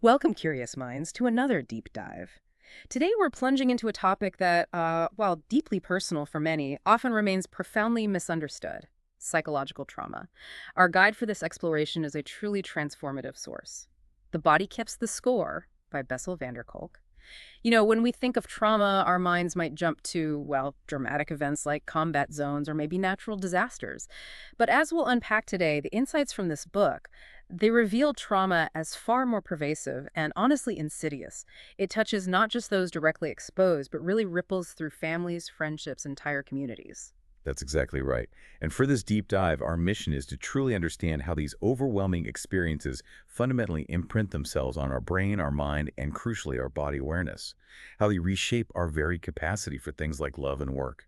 Welcome, curious minds, to another deep dive. Today, we're plunging into a topic that, while deeply personal for many, often remains profoundly misunderstood: psychological trauma. Our guide for this exploration is a truly transformative source. The Body Keeps the Score by Bessel Kolk. When we think of trauma, our minds might jump to, well, dramatic events like combat zones or maybe natural disasters. But as we'll unpack today, the insights from this book, they reveal trauma as far more pervasive and honestly insidious. It touches not just those directly exposed, but really ripples through families, friendships, entire communities. That's exactly right. And for this deep dive, our mission is to truly understand how these overwhelming experiences fundamentally imprint themselves on our brain, our mind, and crucially, our body awareness. How they reshape our very capacity for things like love and work.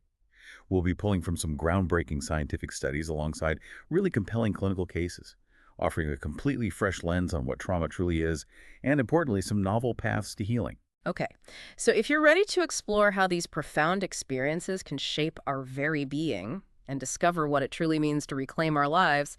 We'll be pulling from some groundbreaking scientific studies alongside really compelling clinical cases, offering a completely fresh lens on what trauma truly is, and importantly, some novel paths to healing. Okay, so if you're ready to explore how these profound experiences can shape our very being and discover what it truly means to reclaim our lives,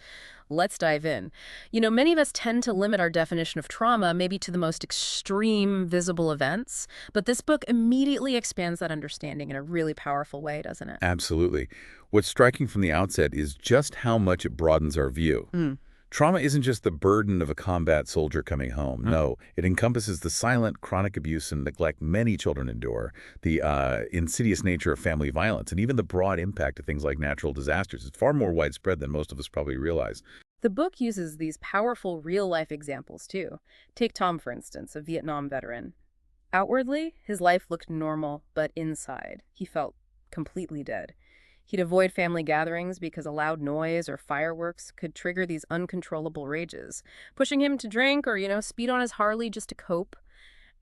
let's dive in. Many of us tend to limit our definition of trauma maybe to the most extreme visible events, but this book immediately expands that understanding in a really powerful way, doesn't it? Absolutely. What's striking from the outset is just how much it broadens our view. Trauma isn't just the burden of a combat soldier coming home. No, it encompasses the silent, chronic abuse and neglect many children endure, the insidious nature of family violence, and even the broad impact of things like natural disasters. It's far more widespread than most of us probably realize. The book uses these powerful real-life examples, too. Take Tom, for instance, a Vietnam veteran. Outwardly, his life looked normal, but inside, he felt completely dead. He'd avoid family gatherings because a loud noise or fireworks could trigger these uncontrollable rages, pushing him to drink or, speed on his Harley just to cope.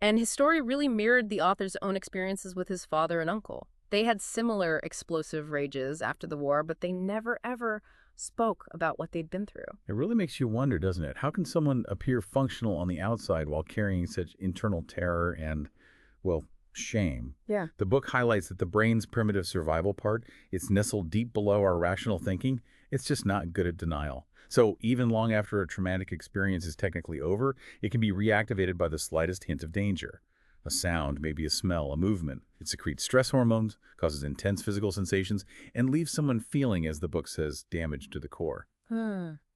And his story really mirrored the author's own experiences with his father and uncle. They had similar explosive rages after the war, but they never, ever spoke about what they'd been through. It really makes you wonder, doesn't it? How can someone appear functional on the outside while carrying such internal terror and, well, shame? Yeah. The book highlights that the brain's primitive survival part, it's nestled deep below our rational thinking. It's just not good at denial. So even long after a traumatic experience is technically over, it can be reactivated by the slightest hint of danger. A sound, maybe a smell, a movement. It secretes stress hormones, causes intense physical sensations, and leaves someone feeling, as the book says, damaged to the core.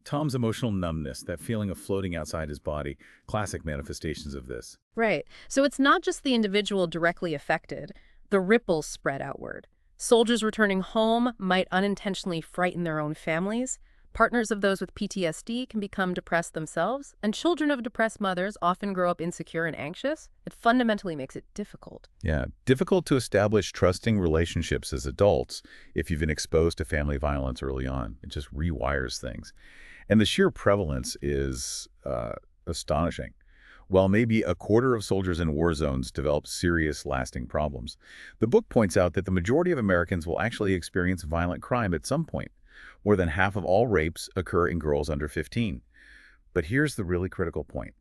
Tom's emotional numbness, that feeling of floating outside his body, classic manifestations of this. Right. So it's not just the individual directly affected. The ripples spread outward. Soldiers returning home might unintentionally frighten their own families. Partners of those with PTSD can become depressed themselves, and children of depressed mothers often grow up insecure and anxious. It fundamentally makes it difficult. Yeah, difficult to establish trusting relationships as adults if you've been exposed to family violence early on. It just rewires things. And the sheer prevalence is astonishing. While maybe a quarter of soldiers in war zones develop serious, lasting problems, the book points out that the majority of Americans will actually experience violent crime at some point. More than half of all rapes occur in girls under 15. But here's the really critical point.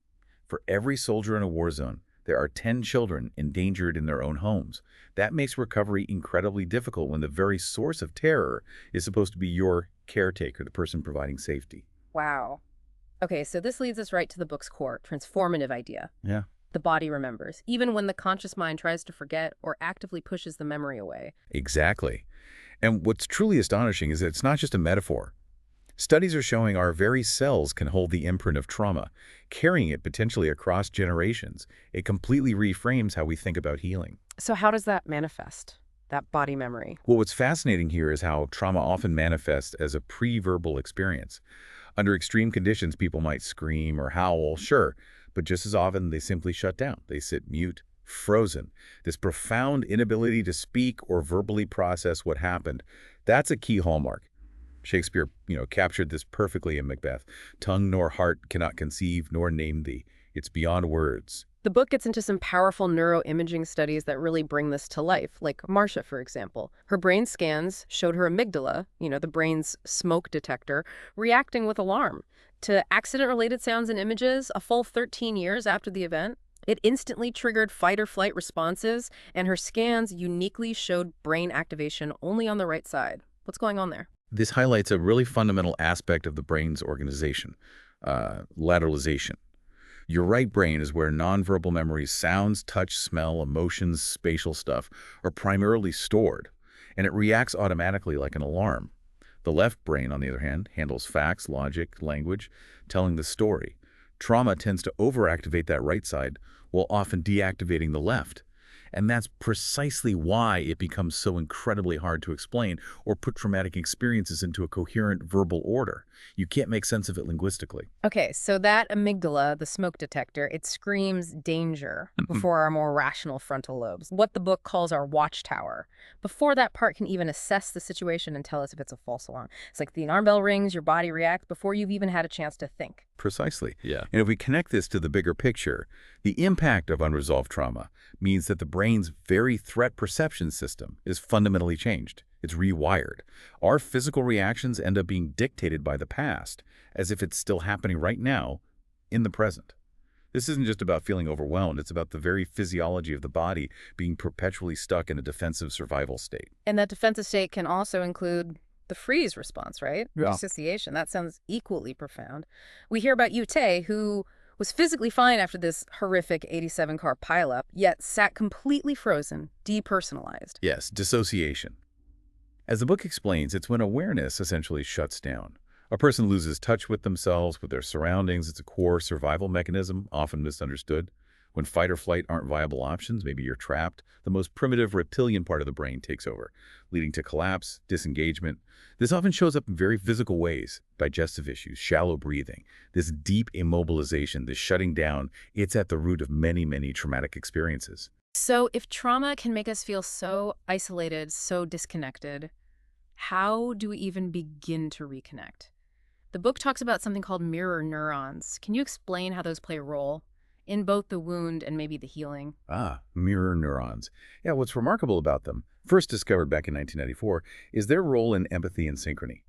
For every soldier in a war zone, there are 10 children endangered in their own homes. That makes recovery incredibly difficult when the very source of terror is supposed to be your caretaker, the person providing safety. Wow. Okay, so this leads us right to the book's core, transformative idea. Yeah. The body remembers, even when the conscious mind tries to forget or actively pushes the memory away. Exactly. And what's truly astonishing is that it's not just a metaphor. Studies are showing our very cells can hold the imprint of trauma, carrying it potentially across generations. It completely reframes how we think about healing. So how does that manifest, that body memory? Well, what's fascinating here is how trauma often manifests as a pre-verbal experience. Under extreme conditions, people might scream or howl, sure, but just as often they simply shut down. They sit mute, frozen. This profound inability to speak or verbally process what happened, that's a key hallmark. Shakespeare, captured this perfectly in Macbeth. Tongue nor heart cannot conceive nor name thee. It's beyond words. The book gets into some powerful neuroimaging studies that really bring this to life, like Marcia, for example. Her brain scans showed her amygdala, the brain's smoke detector, reacting with alarm to accident-related sounds and images a full 13 years after the event. It instantly triggered fight-or-flight responses, and her scans uniquely showed brain activation only on the right side. What's going on there? This highlights a really fundamental aspect of the brain's organization, lateralization. Your right brain is where nonverbal memories, sounds, touch, smell, emotions, spatial stuff, are primarily stored, and it reacts automatically like an alarm. The left brain, on the other hand, handles facts, logic, language, telling the story. Trauma tends to overactivate that right side while often deactivating the left. And that's precisely why it becomes so incredibly hard to explain or put traumatic experiences into a coherent verbal order. You can't make sense of it linguistically. Okay, so that amygdala, the smoke detector, it screams danger before our more rational frontal lobes, what the book calls our watchtower. Before that part can even assess the situation and tell us if it's a false alarm. It's like the alarm bell rings, your body reacts before you've even had a chance to think. Precisely. Yeah. And if we connect this to the bigger picture, the impact of unresolved trauma means that the brain's very threat perception system is fundamentally changed. It's rewired. Our physical reactions end up being dictated by the past, as if it's still happening right now, in the present. This isn't just about feeling overwhelmed. It's about the very physiology of the body being perpetually stuck in a defensive survival state. And that defensive state can also include the freeze response, right? Yeah. Dissociation. That sounds equally profound. We hear about Yute, who was physically fine after this horrific 87-car pileup, yet sat completely frozen, depersonalized. Yes, dissociation. As the book explains, it's when awareness essentially shuts down. A person loses touch with themselves, with their surroundings. It's a core survival mechanism, often misunderstood. When fight or flight aren't viable options, maybe you're trapped, the most primitive reptilian part of the brain takes over, leading to collapse, disengagement. This often shows up in very physical ways: digestive issues, shallow breathing. This deep immobilization, this shutting down, it's at the root of many, many traumatic experiences. So if trauma can make us feel so isolated, so disconnected, how do we even begin to reconnect? The book talks about something called mirror neurons. Can you explain how those play a role in both the wound and maybe the healing? Mirror neurons. Yeah, what's remarkable about them, first discovered back in 1994, is their role in empathy and synchrony.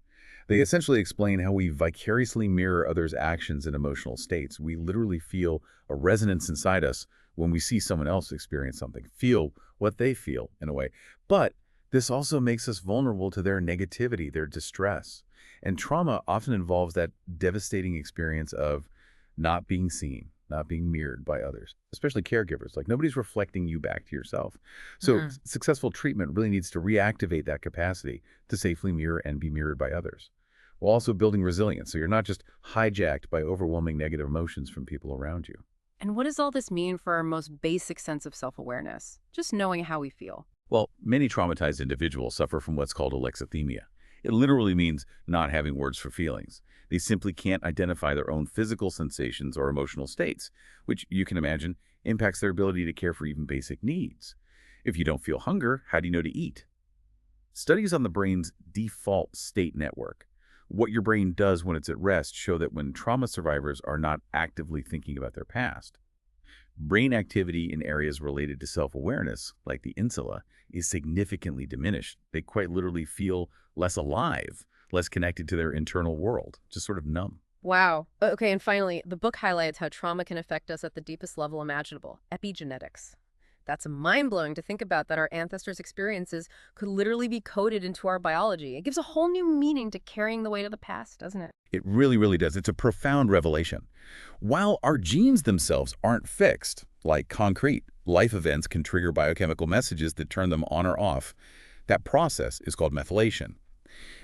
They essentially explain how we vicariously mirror others' actions and emotional states. We literally feel a resonance inside us when we see someone else experience something, feel what they feel in a way. But this also makes us vulnerable to their negativity, their distress. And trauma often involves that devastating experience of not being seen, not being mirrored by others, especially caregivers. Like, nobody's reflecting you back to yourself. So successful treatment really needs to reactivate that capacity to safely mirror and be mirrored by others, while also building resilience. So you're not just hijacked by overwhelming negative emotions from people around you. And what does all this mean for our most basic sense of self-awareness? Just knowing how we feel. Well, many traumatized individuals suffer from what's called alexithymia. It literally means not having words for feelings. They simply can't identify their own physical sensations or emotional states, which you can imagine impacts their ability to care for even basic needs. If you don't feel hunger, how do you know to eat? Studies on the brain's default state network, what your brain does when it's at rest, show that when trauma survivors are not actively thinking about their past, brain activity in areas related to self-awareness, like the insula, is significantly diminished. They quite literally feel less alive, less connected to their internal world, just sort of numb. Wow. Okay, and finally, the book highlights how trauma can affect us at the deepest level imaginable, epigenetics. That's mind-blowing to think about, that our ancestors' experiences could literally be coded into our biology. It gives a whole new meaning to carrying the weight of the past, doesn't it? It really, really does. It's a profound revelation. While our genes themselves aren't fixed, like concrete, life events can trigger biochemical messages that turn them on or off. That process is called methylation.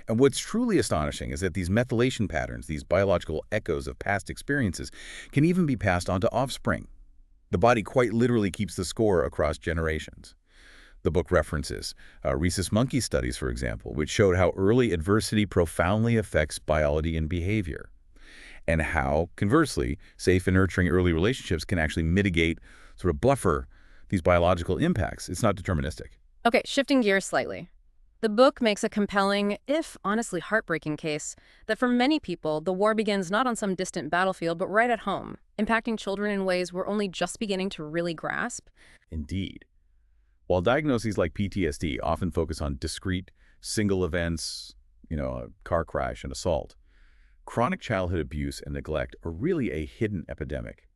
And what's truly astonishing is that these methylation patterns, these biological echoes of past experiences, can even be passed on to offspring. The body quite literally keeps the score across generations. The book references rhesus monkey studies, for example, which showed how early adversity profoundly affects biology and behavior, and how, conversely, safe and nurturing early relationships can actually mitigate, sort of buffer, these biological impacts. It's not deterministic. Okay, shifting gears slightly. The book makes a compelling, if honestly heartbreaking case, that for many people, the war begins not on some distant battlefield, but right at home, impacting children in ways we're only just beginning to really grasp. Indeed. While diagnoses like PTSD often focus on discrete, single events, a car crash, an assault, chronic childhood abuse and neglect are really a hidden epidemic.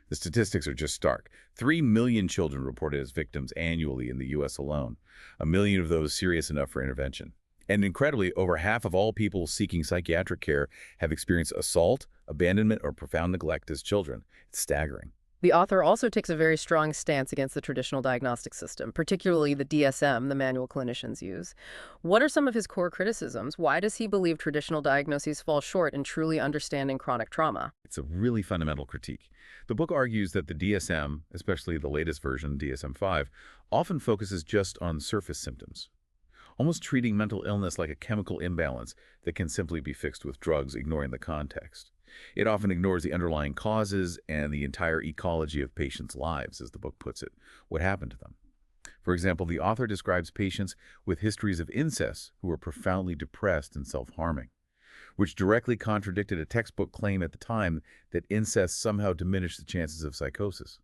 The statistics are just stark. 3 million children reported as victims annually in the U.S. alone, 1 million of those serious enough for intervention. And incredibly, over half of all people seeking psychiatric care have experienced assault, abandonment, or profound neglect as children. It's staggering. The author also takes a very strong stance against the traditional diagnostic system, particularly the DSM the manual clinicians use. What are some of his core criticisms? Why does he believe traditional diagnoses fall short in truly understanding chronic trauma? It's a really fundamental critique. The book argues that the DSM, especially the latest version, DSM-5, often focuses just on surface symptoms, almost treating mental illness like a chemical imbalance that can simply be fixed with drugs, ignoring the context. It often ignores the underlying causes and the entire ecology of patients' lives, as the book puts it, what happened to them. For example, the author describes patients with histories of incest who were profoundly depressed and self-harming, which directly contradicted a textbook claim at the time that incest somehow diminished the chances of psychosis.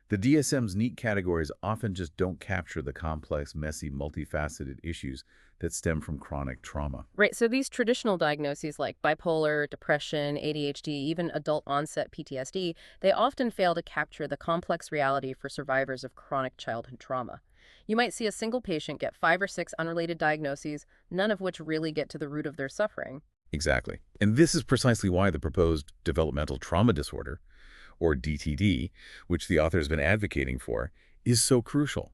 The DSM's neat categories often just don't capture the complex, messy, multifaceted issues that stem from chronic trauma. Right, so these traditional diagnoses like bipolar, depression, ADHD, even adult-onset PTSD, they often fail to capture the complex reality for survivors of chronic childhood trauma. You might see a single patient get 5 or 6 unrelated diagnoses, none of which really get to the root of their suffering. Exactly. And this is precisely why the proposed developmental trauma disorder, or DTD, which the author has been advocating for, is so crucial.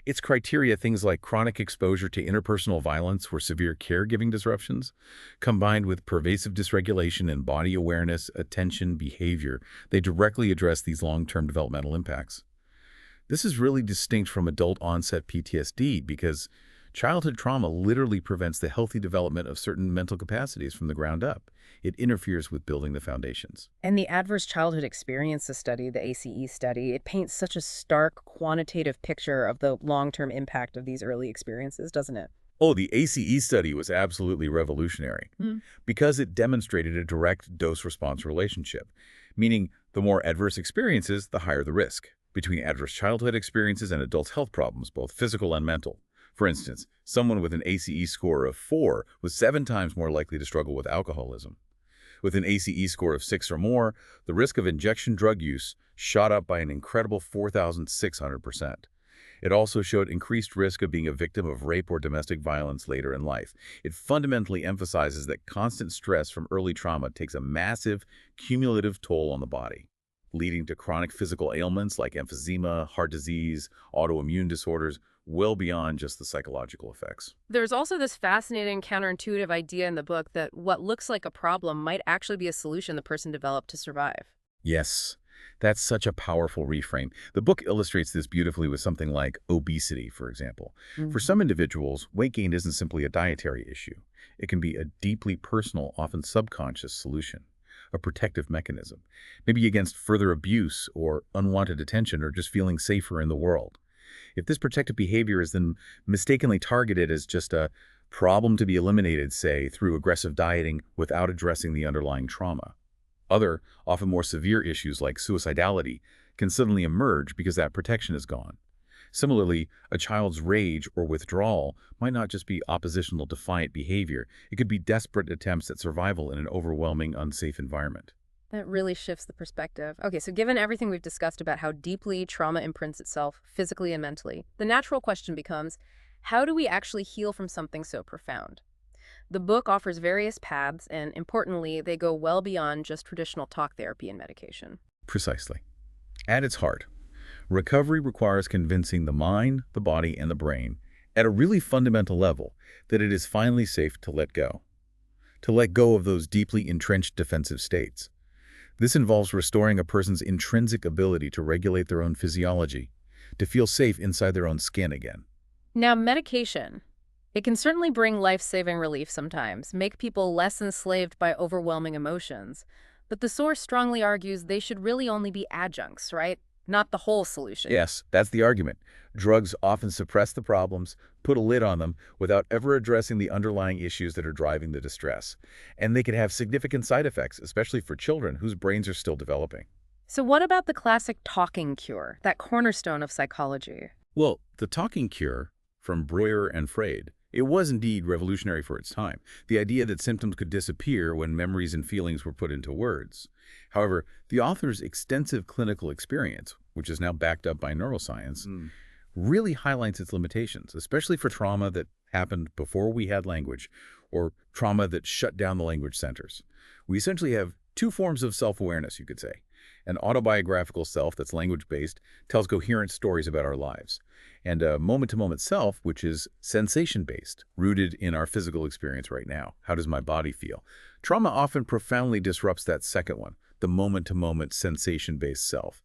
Its criteria, things like chronic exposure to interpersonal violence or severe caregiving disruptions, combined with pervasive dysregulation in body awareness, attention, behavior, they directly address these long-term developmental impacts. This is really distinct from adult-onset PTSD because childhood trauma literally prevents the healthy development of certain mental capacities from the ground up. It interferes with building the foundations. And the Adverse Childhood Experiences study, the ACE study, it paints such a stark, quantitative picture of the long-term impact of these early experiences, doesn't it? Oh, the ACE study was absolutely revolutionary because it demonstrated a direct dose-response relationship, meaning the more adverse experiences, the higher the risk, between adverse childhood experiences and adult health problems, both physical and mental. For instance, someone with an ACE score of 4 was 7 times more likely to struggle with alcoholism. With an ACE score of 6 or more, the risk of injection drug use shot up by an incredible 4,600%. It also showed increased risk of being a victim of rape or domestic violence later in life. It fundamentally emphasizes that constant stress from early trauma takes a massive, cumulative toll on the body, leading to chronic physical ailments like emphysema, heart disease, autoimmune disorders, well beyond just the psychological effects. There's also this fascinating counterintuitive idea in the book that what looks like a problem might actually be a solution the person developed to survive. Yes, that's such a powerful reframe. The book illustrates this beautifully with something like obesity, for example. For some individuals, weight gain isn't simply a dietary issue. It can be a deeply personal, often subconscious solution, a protective mechanism, maybe against further abuse or unwanted attention or just feeling safer in the world. If this protective behavior is then mistakenly targeted as just a problem to be eliminated, say, through aggressive dieting without addressing the underlying trauma, other, often more severe issues like suicidality can suddenly emerge because that protection is gone. Similarly, a child's rage or withdrawal might not just be oppositional, defiant behavior. It could be desperate attempts at survival in an overwhelming, unsafe environment. That really shifts the perspective. Okay, so given everything we've discussed about how deeply trauma imprints itself physically and mentally, the natural question becomes, how do we actually heal from something so profound? The book offers various paths, and importantly, they go well beyond just traditional talk therapy and medication. Precisely. At its heart, recovery requires convincing the mind, the body, and the brain at a really fundamental level that it is finally safe to let go of those deeply entrenched defensive states. This involves restoring a person's intrinsic ability to regulate their own physiology, to feel safe inside their own skin again. Now, medication. It can certainly bring life-saving relief sometimes, make people less enslaved by overwhelming emotions. But the source strongly argues they should really only be adjuncts, right? Not the whole solution. Yes, that's the argument. Drugs often suppress the problems, put a lid on them, without ever addressing the underlying issues that are driving the distress. And they can have significant side effects, especially for children whose brains are still developing. So what about the classic talking cure, that cornerstone of psychology? Well, the talking cure, from Breuer and Freud, it was indeed revolutionary for its time. The idea that symptoms could disappear when memories and feelings were put into words. However, the author's extensive clinical experience, which is now backed up by neuroscience, really highlights its limitations, especially for trauma that happened before we had language or trauma that shut down the language centers. We essentially have two forms of self-awareness, you could say. An autobiographical self that's language-based, tells coherent stories about our lives, and a moment-to-moment self, which is sensation-based, rooted in our physical experience right now. How does my body feel? Trauma often profoundly disrupts that second one, the moment-to-moment sensation-based self.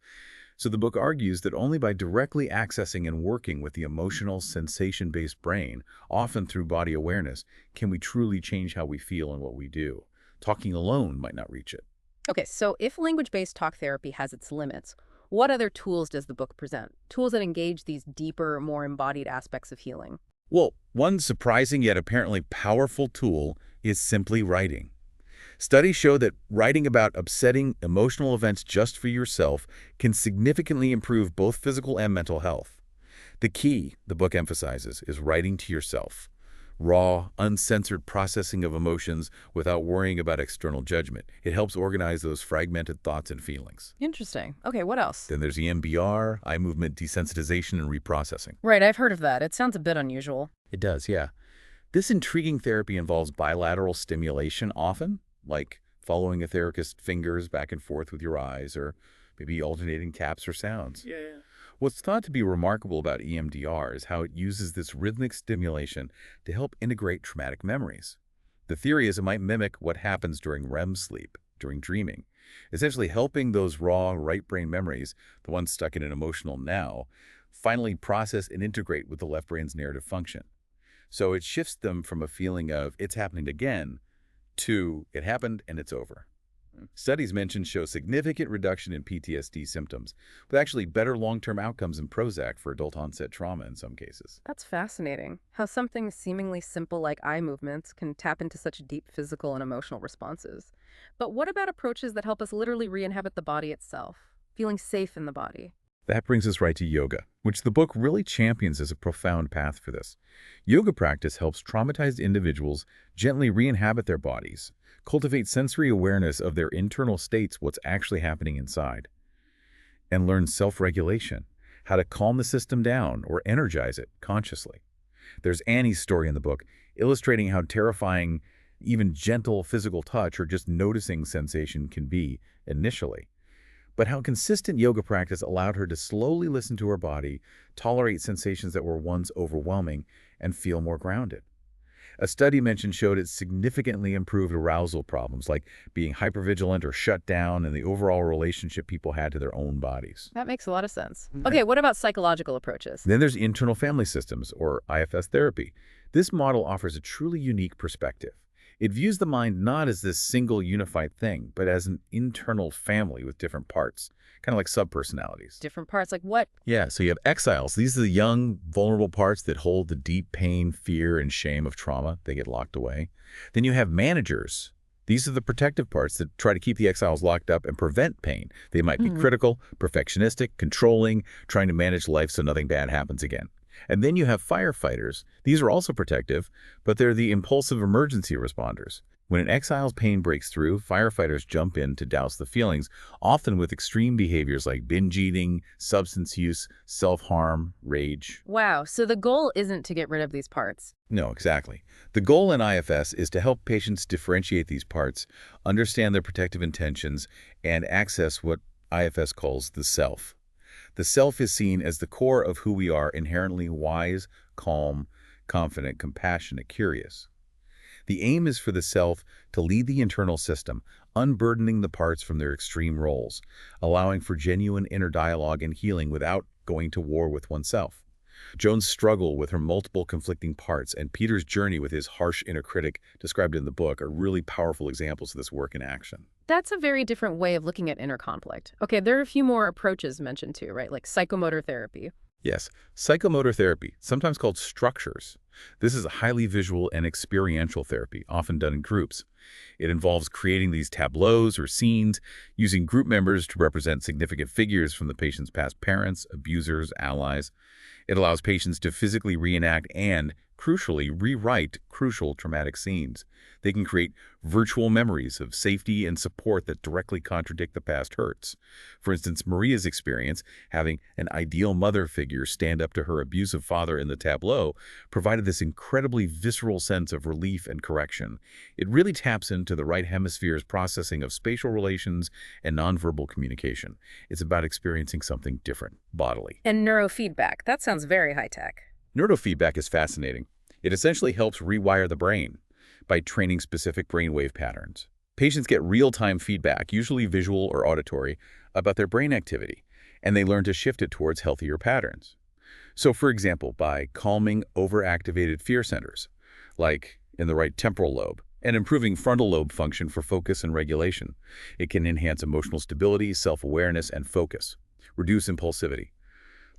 So the book argues that only by directly accessing and working with the emotional, sensation-based brain, often through body awareness, can we truly change how we feel and what we do. Talking alone might not reach it. Okay, so if language-based talk therapy has its limits, what other tools does the book present? Tools that engage these deeper, more embodied aspects of healing. Well, one surprising yet apparently powerful tool is simply writing. Studies show that writing about upsetting emotional events just for yourself can significantly improve both physical and mental health. The key, the book emphasizes, is writing to yourself. Raw, uncensored processing of emotions without worrying about external judgment. It helps organize those fragmented thoughts and feelings. Interesting. Okay, what else? Then there's EMDR, eye movement desensitization and reprocessing. Right, I've heard of that. It sounds a bit unusual. It does, yeah. This intriguing therapy involves bilateral stimulation often, like following a therapist's fingers back and forth with your eyes, or maybe alternating taps or sounds. Yeah. What's thought to be remarkable about EMDR is how it uses this rhythmic stimulation to help integrate traumatic memories. The theory is it might mimic what happens during REM sleep, during dreaming, essentially helping those raw right brain memories, the ones stuck in an emotional now, finally process and integrate with the left brain's narrative function. So it shifts them from a feeling of it's happening again to it happened and it's over. Studies mentioned show significant reduction in PTSD symptoms, with actually better long-term outcomes in Prozac for adult-onset trauma in some cases. That's fascinating. How something seemingly simple like eye movements can tap into such deep physical and emotional responses. But what about approaches that help us literally re-inhabit the body itself, feeling safe in the body? That brings us right to yoga, which the book really champions as a profound path for this. Yoga practice helps traumatized individuals gently re-inhabit their bodies, cultivate sensory awareness of their internal states, what's actually happening inside, and learn self-regulation, how to calm the system down or energize it consciously. There's Annie's story in the book, illustrating how terrifying even gentle physical touch or just noticing sensation can be initially, but how consistent yoga practice allowed her to slowly listen to her body, tolerate sensations that were once overwhelming, and feel more grounded. A study mentioned showed it significantly improved arousal problems like being hypervigilant or shut down and the overall relationship people had to their own bodies. That makes a lot of sense. Okay, what about psychological approaches? Then there's internal family systems, or IFS therapy. This model offers a truly unique perspective. It views the mind not as this single unified thing, but as an internal family with different parts, kind of like subpersonalities. Different parts, like what? Yeah, so you have exiles. These are the young, vulnerable parts that hold the deep pain, fear, and shame of trauma. They get locked away. Then you have managers. These are the protective parts that try to keep the exiles locked up and prevent pain. They might be critical, perfectionistic, controlling, trying to manage life so nothing bad happens again. And then you have firefighters. These are also protective, but they're the impulsive emergency responders. When an exile's pain breaks through, firefighters jump in to douse the feelings, often with extreme behaviors like binge eating, substance use, self-harm, rage. Wow, so the goal isn't to get rid of these parts. No, exactly. The goal in IFS is to help patients differentiate these parts, understand their protective intentions, and access what IFS calls the self. The self is seen as the core of who we are, inherently wise, calm, confident, compassionate, curious. The aim is for the self to lead the internal system, unburdening the parts from their extreme roles, allowing for genuine inner dialogue and healing without going to war with oneself. Joan's struggle with her multiple conflicting parts and Peter's journey with his harsh inner critic described in the book are really powerful examples of this work in action. That's a very different way of looking at inner conflict. Okay, there are a few more approaches mentioned too, right? Like psychomotor therapy. Yes, psychomotor therapy, sometimes called structures. This is a highly visual and experiential therapy, often done in groups. It involves creating these tableaus or scenes, using group members to represent significant figures from the patient's past parents, abusers, allies. It allows patients to physically reenact and crucially rewrite crucial traumatic scenes. They can create virtual memories of safety and support that directly contradict the past hurts. For instance, Maria's experience, having an ideal mother figure stand up to her abusive father in the tableau, provided this incredibly visceral sense of relief and correction. It really taps into the right hemisphere's processing of spatial relations and nonverbal communication. It's about experiencing something different, bodily. And neurofeedback, that sounds very high-tech. Neurofeedback is fascinating. It essentially helps rewire the brain by training specific brainwave patterns. Patients get real-time feedback, usually visual or auditory, about their brain activity, and they learn to shift it towards healthier patterns. So, for example, by calming overactivated fear centers, like in the right temporal lobe, and improving frontal lobe function for focus and regulation, it can enhance emotional stability, self-awareness, and focus, reduce impulsivity.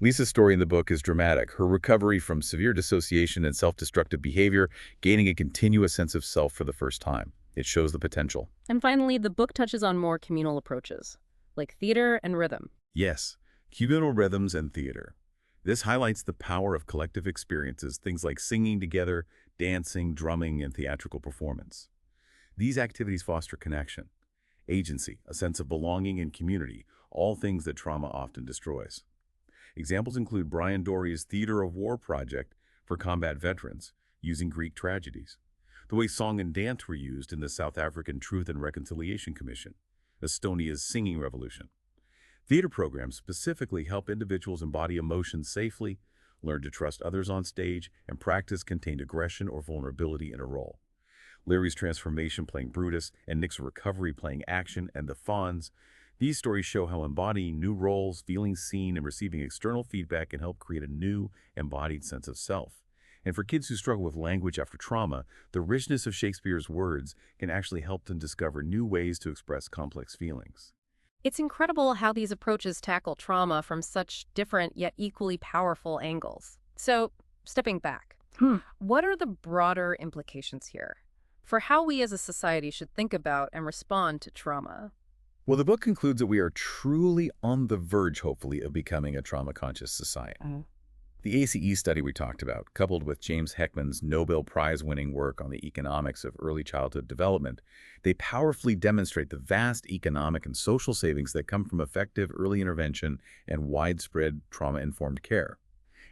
Lisa's story in the book is dramatic. Her recovery from severe dissociation and self-destructive behavior, gaining a continuous sense of self for the first time. It shows the potential. And finally, the book touches on more communal approaches, like theater and rhythm. Yes, communal rhythms and theater. This highlights the power of collective experiences, things like singing together, dancing, drumming, and theatrical performance. These activities foster connection, agency, a sense of belonging and community, all things that trauma often destroys. Examples include Brian Dory's Theater of War project for combat veterans, using Greek tragedies. The way song and dance were used in the South African Truth and Reconciliation Commission, Estonia's Singing Revolution. Theater programs specifically help individuals embody emotions safely, learn to trust others on stage, and practice contained aggression or vulnerability in a role. Larry's transformation playing Brutus and Nick's recovery playing action and the Fonz. These stories show how embodying new roles, feeling seen, and receiving external feedback can help create a new, embodied sense of self. And for kids who struggle with language after trauma, the richness of Shakespeare's words can actually help them discover new ways to express complex feelings. It's incredible how these approaches tackle trauma from such different yet equally powerful angles. So, stepping back, what are the broader implications here for how we as a society should think about and respond to trauma? Well, the book concludes that we are truly on the verge, hopefully, of becoming a trauma-conscious society. The ACE study we talked about, coupled with James Heckman's Nobel Prize-winning work on the economics of early childhood development, they powerfully demonstrate the vast economic and social savings that come from effective early intervention and widespread trauma-informed care.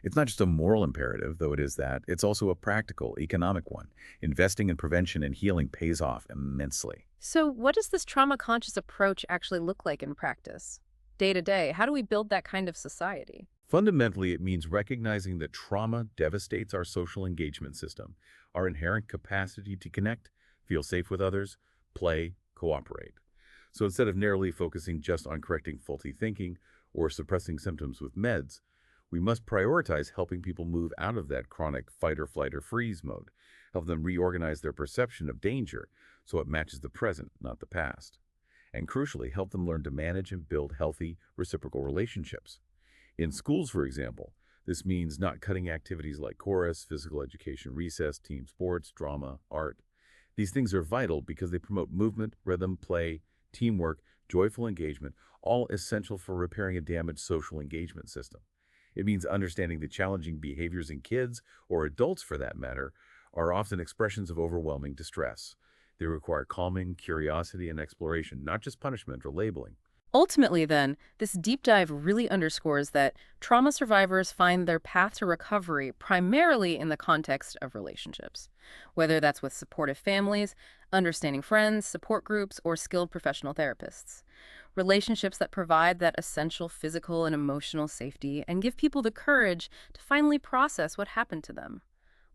It's not just a moral imperative, though it is that. It's also a practical, economic one. Investing in prevention and healing pays off immensely. So what does this trauma-conscious approach actually look like in practice? Day to day, how do we build that kind of society? Fundamentally, it means recognizing that trauma devastates our social engagement system, our inherent capacity to connect, feel safe with others, play, cooperate. So instead of narrowly focusing just on correcting faulty thinking or suppressing symptoms with meds, we must prioritize helping people move out of that chronic fight or flight or freeze mode, help them reorganize their perception of danger so it matches the present, not the past. And crucially, help them learn to manage and build healthy, reciprocal relationships. In schools, for example, this means not cutting activities like chorus, physical education, recess, team sports, drama, art. These things are vital because they promote movement, rhythm, play, teamwork, joyful engagement, all essential for repairing a damaged social engagement system. It means understanding that challenging behaviors in kids, or adults for that matter, are often expressions of overwhelming distress. They require calming, curiosity, and exploration, not just punishment or labeling. Ultimately, then, this deep dive really underscores that trauma survivors find their path to recovery primarily in the context of relationships, whether that's with supportive families, understanding friends, support groups, or skilled professional therapists. Relationships that provide that essential physical and emotional safety and give people the courage to finally process what happened to them.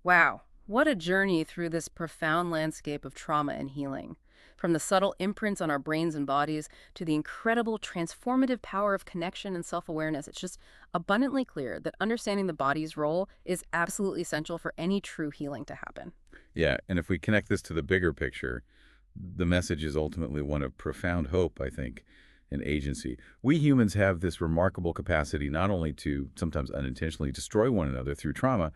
Wow, what a journey through this profound landscape of trauma and healing. From the subtle imprints on our brains and bodies to the incredible transformative power of connection and self-awareness, it's just abundantly clear that understanding the body's role is absolutely essential for any true healing to happen. Yeah, and if we connect this to the bigger picture, the message is ultimately one of profound hope, I think, and agency. We humans have this remarkable capacity not only to sometimes unintentionally destroy one another through trauma,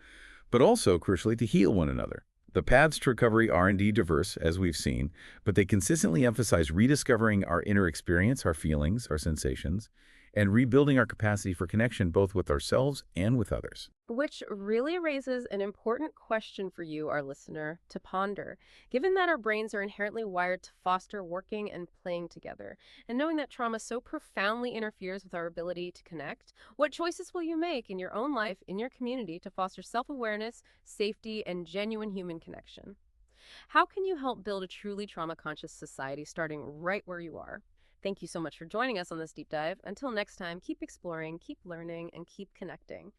but also, crucially, to heal one another. The paths to recovery are indeed diverse, as we've seen, but they consistently emphasize rediscovering our inner experience, our feelings, our sensations, and rebuilding our capacity for connection both with ourselves and with others. Which really raises an important question for you, our listener, to ponder. Given that our brains are inherently wired to foster working and playing together, and knowing that trauma so profoundly interferes with our ability to connect, what choices will you make in your own life, in your community, to foster self awareness, safety, and genuine human connection? How can you help build a truly trauma conscious society starting right where you are? Thank you so much for joining us on this deep dive. Until next time, keep exploring, keep learning, and keep connecting.